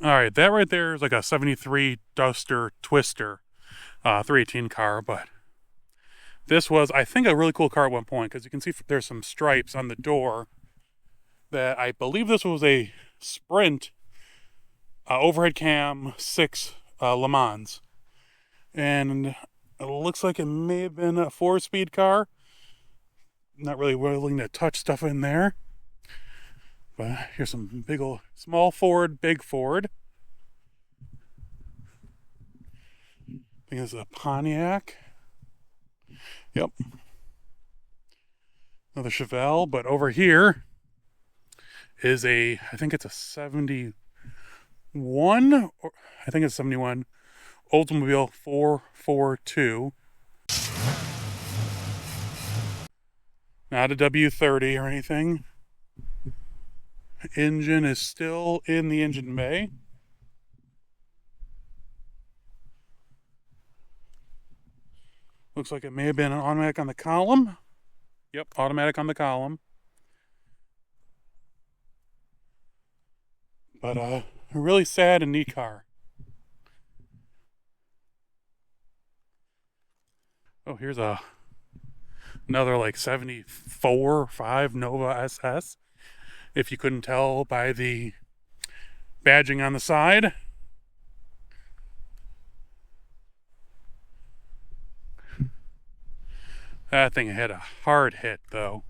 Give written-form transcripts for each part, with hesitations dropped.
Alright, that right there is like a 73 Duster Twister 318 car, but this was, I think, a really cool car at one point, because you can see there's some stripes on the door that I believe this was a Sprint overhead cam 6 Le Mans. And it looks like it may have been a 4-speed car. Not really willing to touch stuff in there. But here's some big old, small Ford, big Ford. I think it's a Pontiac. Yep. Another Chevelle, but over here is I think it's a 71, or I think it's 71 Oldsmobile 442. Not a W30 or anything. Engine is still in the engine bay. Looks like it may have been an automatic on the column. Yep, automatic on the column. But a really sad and neat car. Oh, here's another like 74 5 Nova SS. If you couldn't tell by the badging on the side. That thing had a hard hit, though.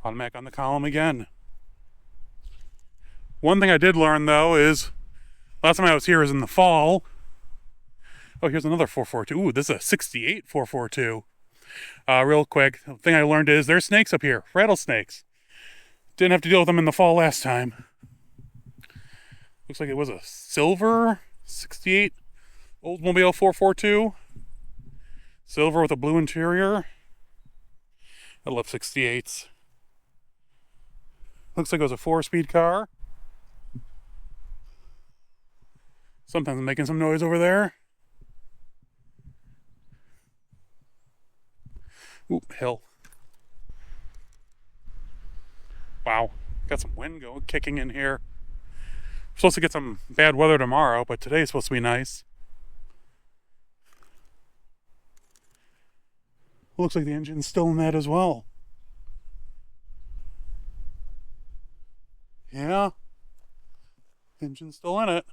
Automatic on the column again. One thing I did learn, though, is last time I was here was in the fall. Oh, here's another 442. Ooh, this is a 68 442. Real quick, the thing I learned is there's snakes up here, rattlesnakes. Didn't have to deal with them in the fall last time. Looks like it was a silver 68 Oldsmobile 442. Silver with a blue interior. I love 68s. Looks like it was a 4-speed car. Sometimes I'm making some noise over there. Oop, hill. Wow, got some wind kicking in here. We're supposed to get some bad weather tomorrow, but today's supposed to be nice. Looks like the engine's still in that as well. Yeah, engine's still in it.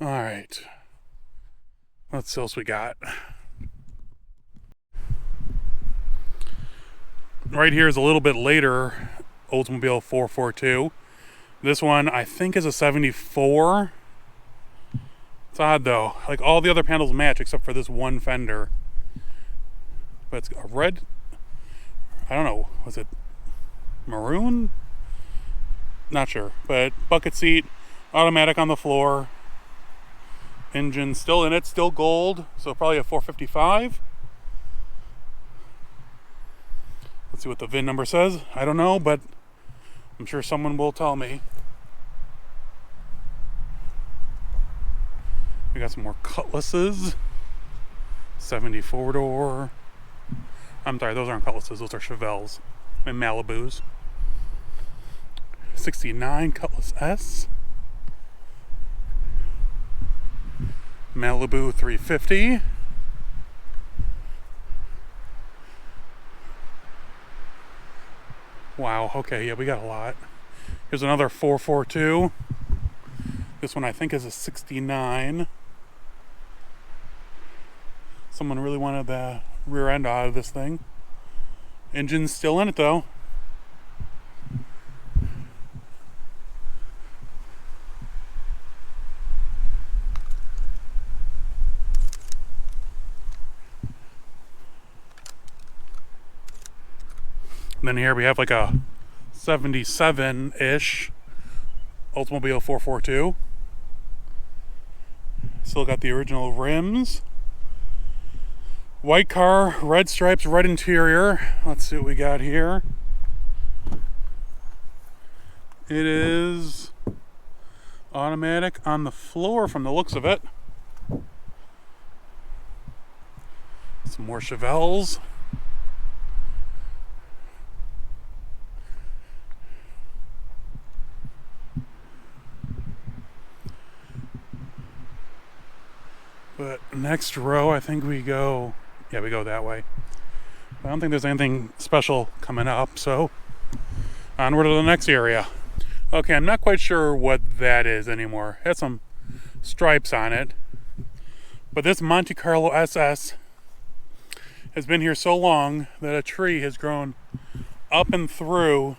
All right, what else we got? Right here is a little bit later Oldsmobile 442. This one I think is a 74. It's odd though, like all the other panels match except for this one fender. But it's a red, I don't know, was it maroon? Not sure, but bucket seat, automatic on the floor. Engine still in it, still gold, so probably a 455. Let's see what the VIN number says. I don't know, but I'm sure someone will tell me. We got some more Cutlasses. 74 door. I'm sorry, those aren't Cutlasses, those are Chevelles and Malibus. 69 Cutlass S. Malibu 350. Wow, okay, yeah, we got a lot. Here's another 442. This one I think is a 69. Someone really wanted the rear end out of this thing. Engine's still in it though. And then here we have like a 77-ish Oldsmobile 442. Still got the original rims. White car, red stripes, red interior. Let's see what we got here. It is automatic on the floor from the looks of it. Some more Chevelles. But next row, I think we go, yeah, we go that way. I don't think there's anything special coming up, so onward to the next area. Okay, I'm not quite sure what that is anymore. It has some stripes on it. But this Monte Carlo SS has been here so long that a tree has grown up and through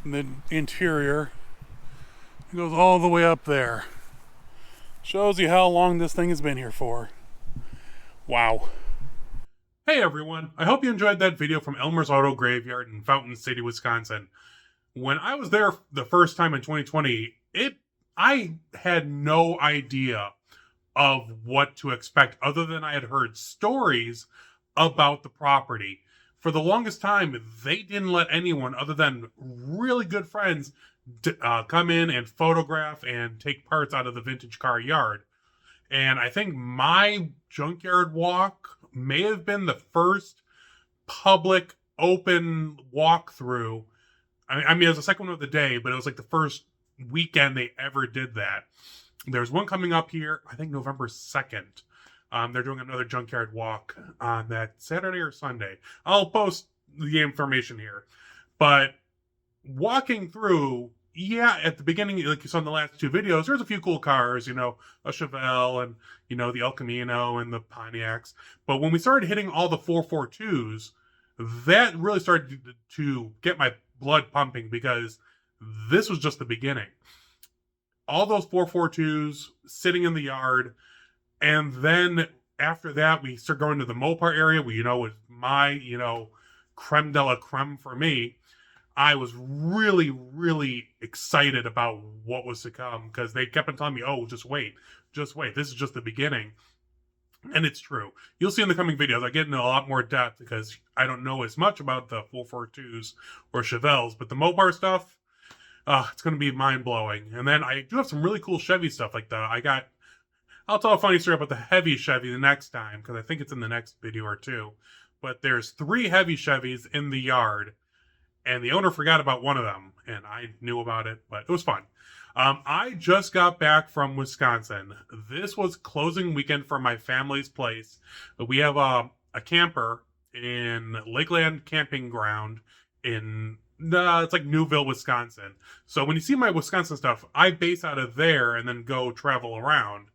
the interior. It goes all the way up there. Shows you how long this thing has been here for. Wow. Hey everyone, I hope you enjoyed that video from Elmer's Auto Graveyard in Fountain City, Wisconsin. When I was there the first time in 2020, I had no idea of what to expect other than I had heard stories about the property. For the longest time, they didn't let anyone other than really good friends come in and photograph and take parts out of the vintage car yard. And I think my junkyard walk may have been the first public open walkthrough. I mean, it was the second one of the day, but it was like the first weekend they ever did that. There's one coming up here, I think November 2nd. They're doing another junkyard walk on that Saturday or Sunday. I'll post the information here. But walking through, yeah, at the beginning, like you saw in the last two videos, there's a few cool cars, you know, a Chevelle and, you know, the El Camino and the Pontiacs. But when we started hitting all the 442s, that really started to get my blood pumping because this was just the beginning. All those 442s sitting in the yard. And then after that, we start going to the Mopar area, where, you know, was my, you know, creme de la creme for me. I was really, really excited about what was to come because they kept on telling me, oh, just wait. This is just the beginning. And it's true. You'll see in the coming videos, I get into a lot more depth because I don't know as much about the 442s or Chevelles, but the Mopar stuff, it's going to be mind-blowing. And then I do have some really cool Chevy stuff like I'll tell a funny story about the heavy Chevy the next time, because I think it's in the next video or two. But there's 3 heavy Chevys in the yard, and the owner forgot about one of them, and I knew about it, but it was fun. I just got back from Wisconsin. This was closing weekend for my family's place. We have a camper in Lakeland Camping Ground in it's like Newville, Wisconsin. So when you see my Wisconsin stuff, I base out of there and then go travel around.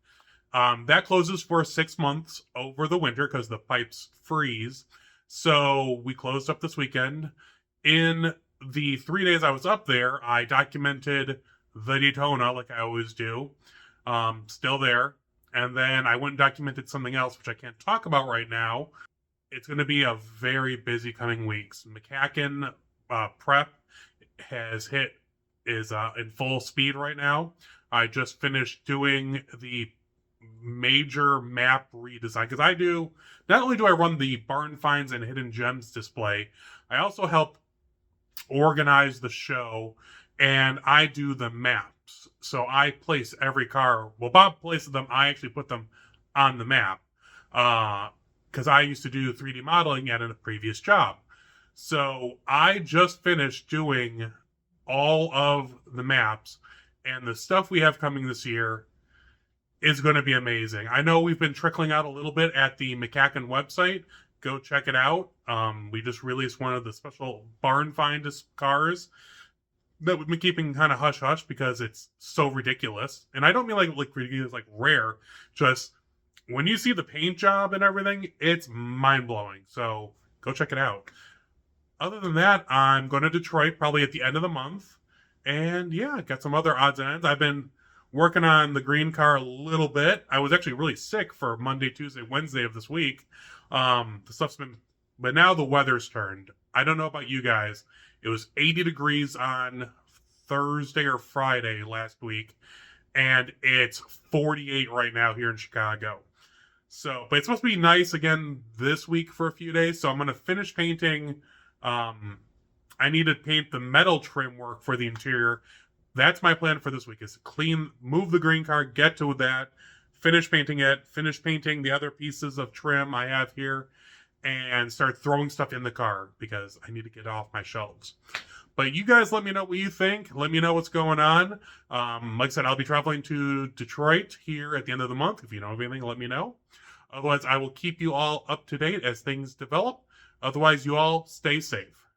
That closes for 6 months over the winter because the pipes freeze. So we closed up this weekend. In the 3 days I was up there, I documented the Daytona like I always do. Still there. And then I went and documented something else, which I can't talk about right now. It's going to be a very busy coming weeks. McCacken prep is in full speed right now. I just finished doing the major map redesign because not only do I run the barn finds and hidden gems display, I also help organize the show and I do the maps. So I place every car. Well, Bob places them. I actually put them on the map because I used to do 3D modeling at a previous job. So I just finished doing all of the maps, and the stuff we have coming this year is going to be amazing. I know we've been trickling out a little bit at the McCacken website. Go check it out. We just released one of the special barn find cars that we've been keeping kind of hush-hush because it's so ridiculous. And I don't mean like ridiculous, like rare. Just when you see the paint job and everything, it's mind-blowing. So go check it out. Other than that, I'm going to Detroit probably at the end of the month. And yeah, got some other odds and ends. I've been working on the green car a little bit. I was actually really sick for Monday, Tuesday, Wednesday of this week. The stuff's been, but now the weather's turned. I don't know about you guys. It was 80 degrees on Thursday or Friday last week, and it's 48 right now here in Chicago. So, but it's supposed to be nice again this week for a few days. So I'm going to finish painting. I need to paint the metal trim work for the interior. That's my plan for this week, is to move the green car, get to that, finish painting it, finish painting the other pieces of trim I have here, and start throwing stuff in the car because I need to get off my shelves. But you guys let me know what you think. Let me know what's going on. Like I said, I'll be traveling to Detroit here at the end of the month. If you know of anything, let me know. Otherwise, I will keep you all up to date as things develop. Otherwise, you all stay safe.